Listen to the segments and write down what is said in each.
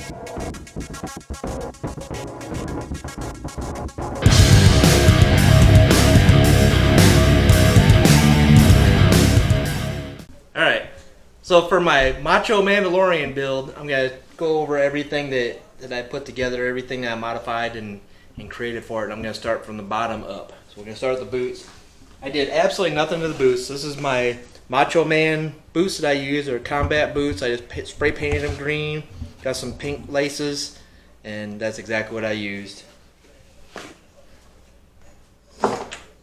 Alright, so for my MachoMandalorian build, I'm going to go over everything that I put together, everything that I modified and created for it. I'm going to start from the bottom up. So we're going to start with the boots. I did absolutely nothing to the boots. This is my Macho Man boots that I use. They're combat boots. I just spray painted them green, got some pink laces, and that's exactly what I used.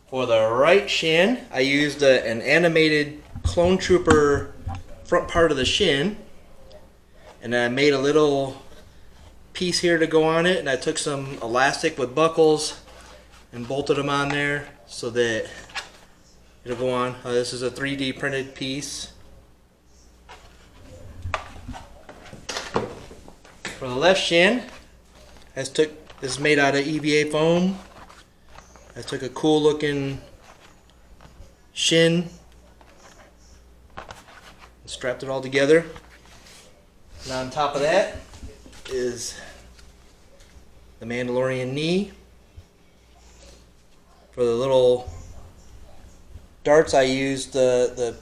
For the right shin, I used an animated Clone Trooper front part of the shin, and I made a little piece here to go on it, and I took some elastic with buckles and bolted them on there so that it'll go on. This is a 3D printed piece. For the left shin, this is made out of EVA foam. I took a cool looking shin, strapped it all together, and on top of that is the Mandalorian knee. For the little darts, I used the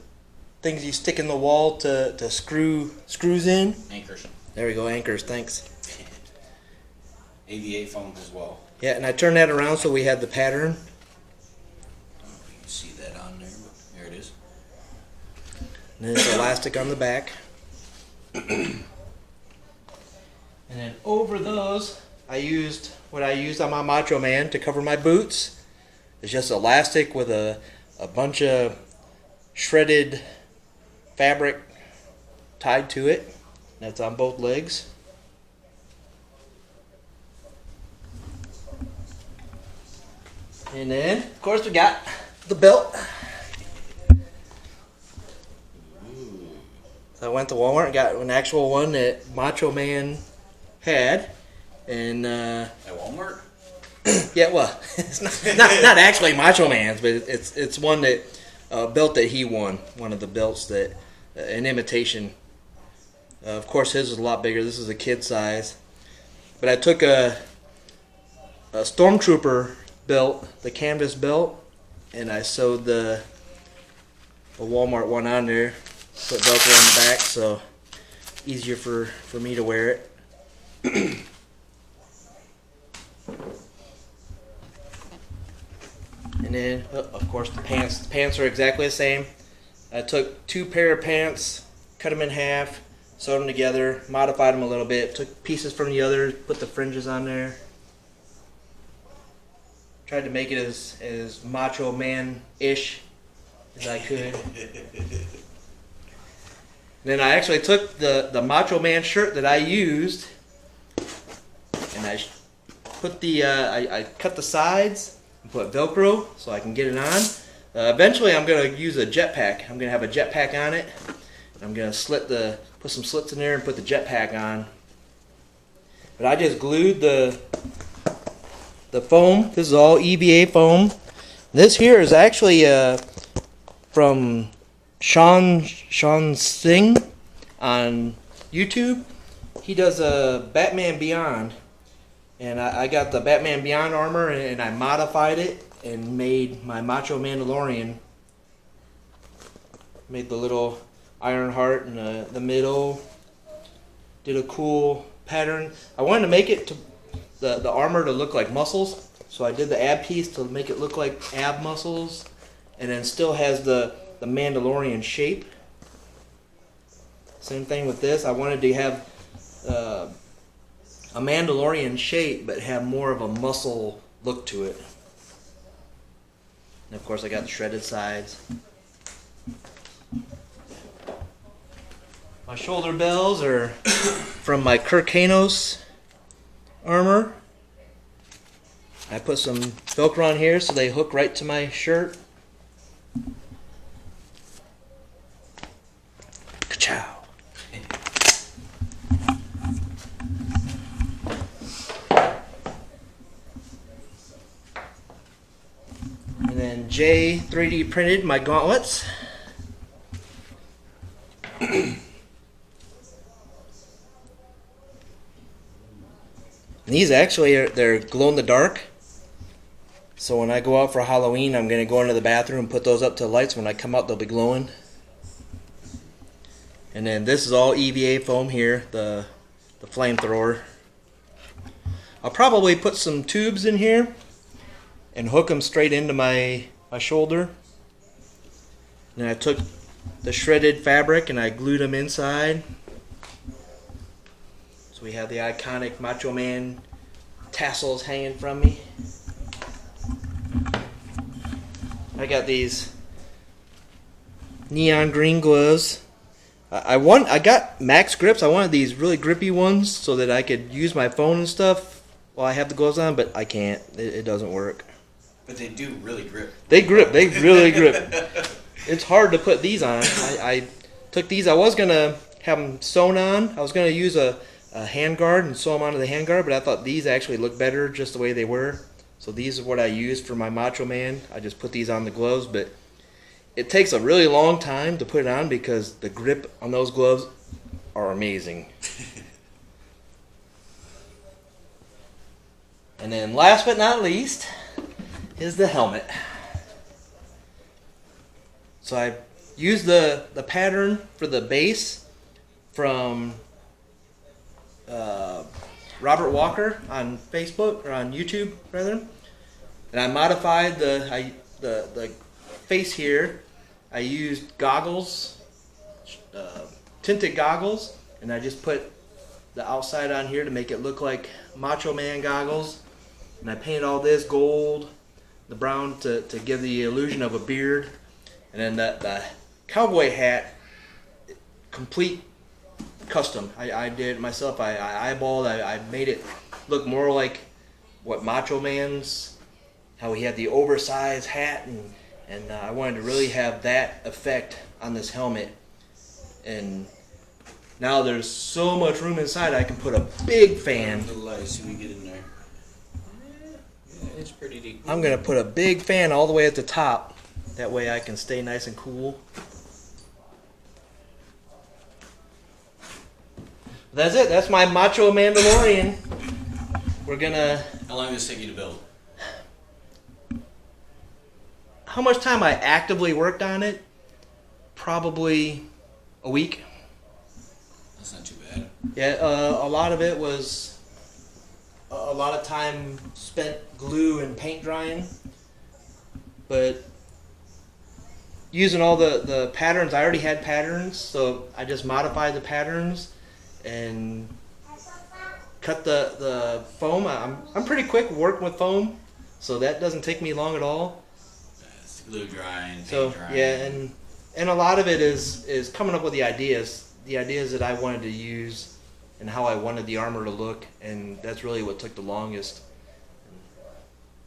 things you stick in the wall to screws in. Anchors. There we go, anchors, thanks. AVA foam as well. Yeah, and I turned that around so we had the pattern. I don't know if you can see that on there, but there it is. And then there's elastic on the back. And then over those, I used what I used on my Macho Man to cover my boots. It's just elastic with a bunch of shredded fabric tied to it. That's on both legs. And then, of course, we got the belt. So I went to Walmart and got an actual one that Macho Man had. And at Walmart? Yeah, well, it's not actually Macho Man's, but it's one that belt that he won. One of the belts that an imitation. Of course, his is a lot bigger. This is a kid size. But I took a Stormtrooper belt, the canvas belt, and I sewed the Walmart one on there. Put Velcro on the back, so easier for me to wear it. And then, of course, the pants. The pants are exactly the same. I took 2 pair of pants, cut them in half, sewed them together, modified them a little bit, took pieces from the other, put the fringes on there. Tried to make it as Macho Man-ish as I could. Then I actually took the Macho Man shirt that I used, and I put I cut the sides and put Velcro so I can get it on. Eventually, I'm gonna use a jetpack. I'm gonna have a jetpack on it. I'm gonna put some slits in there and put the jetpack on. But I just glued the foam. This is all EVA foam. This here is actually from Sean Singh on YouTube. He does a Batman Beyond, and I got the Batman Beyond armor and I modified it and made my Macho Mandalorian. Made the little iron heart in the middle. Did a cool pattern. I wanted to make it to the armor to look like muscles, so I did the ab piece to make it look like ab muscles, and then still has the Mandalorian shape. Same thing with this. I wanted to have a Mandalorian shape, but have more of a muscle look to it. And of course, I got the shredded sides. My shoulder bells are from my Kirkanos armor. I put some Velcro on here so they hook right to my shirt. Ka-chow. And then Jay 3D printed my gauntlets. And these actually they're glow in the dark. So when I go out for Halloween, I'm gonna go into the bathroom and put those up to lights. When I come out, they'll be glowing. And then this is all EVA foam here, the flamethrower. I'll probably put some tubes in here and hook them straight into my shoulder. And then I took the shredded fabric and I glued them inside. So we have the iconic Macho Man tassels hanging from me. I got these neon green gloves. I got max grips. I wanted these really grippy ones so that I could use my phone and stuff while I have the gloves on, but I can't. It doesn't work. But they do really grip. They grip. They really grip. It's hard to put these on. I took these. I was going to have them sewn on. I was going to use a hand guard and sew them onto the hand guard, but I thought these actually look better just the way they were. So these are what I used for my Macho Man. I just put these on the gloves, but it takes a really long time to put it on because the grip on those gloves are amazing. And then last but not least is the helmet. So I used the pattern for the base from Robert Walker on Facebook, or on YouTube rather, and I modified the face here. I used goggles, tinted goggles, and I just put the outside on here to make it look like Macho Man goggles. And I painted all this gold, the brown to give the illusion of a beard. And then the cowboy hat, complete custom. I did it myself. I eyeballed. I made it look more like what Macho Man's, how he had the oversized hat, and I wanted to really have that effect on this helmet. And now there's so much room inside. I can put a big fan. The light, see what we get in there. Yeah, it's pretty deep. I'm gonna put a big fan all the way at the top. That way I can stay nice and cool. That's it. That's my Macho Mandalorian. We're gonna... How long does it take you to build? How much time I actively worked on it? Probably a week. That's not too bad. Yeah, a lot of it was a lot of time spent glue and paint drying. But using all the patterns, I already had patterns, so I just modified the patterns and cut the foam. I'm pretty quick working with foam, so that doesn't take me long at all. It's glue drying, paint So drying. yeah, and a lot of it is coming up with the ideas that I wanted to use and how I wanted the armor to look, and that's really what took the longest.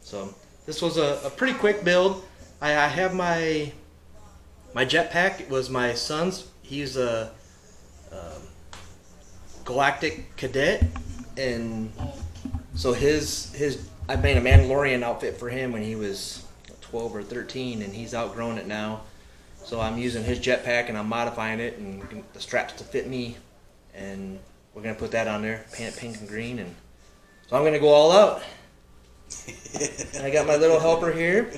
So this was a pretty quick build. I have my jetpack. It was my son's. He's a galactic cadet, and so I made a Mandalorian outfit for him when he was 12 or 13, and he's outgrown it now. So I'm using his jetpack and I'm modifying it and the straps to fit me, and we're gonna put that on there, paint it pink and green, and so I'm gonna go all out. And I got my little helper here.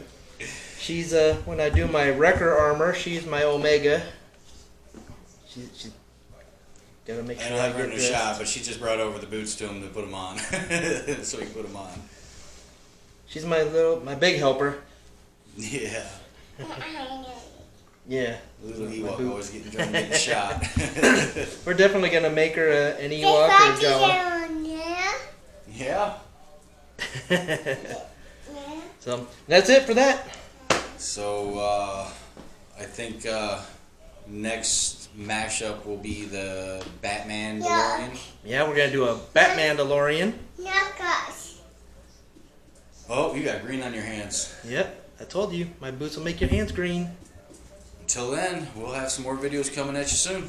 She's when I do my wrecker armor, she's my Omega. She's gotta make I sure don't I have her in get the this. shop, but she just brought over the boots to him to put them on, so he can put them on. She's my big helper. Yeah. Yeah. Little Ewok always getting shot. We're definitely gonna make her an Ewok or Jawa. Yeah. So that's it for that. So I think next mashup will be the Batman DeLorean. Yeah, we're gonna do a Batman-Mandalorian. Oh, you got green on your hands. Yep, I told you, my boots will make your hands green. Until then, we'll have some more videos coming at you soon.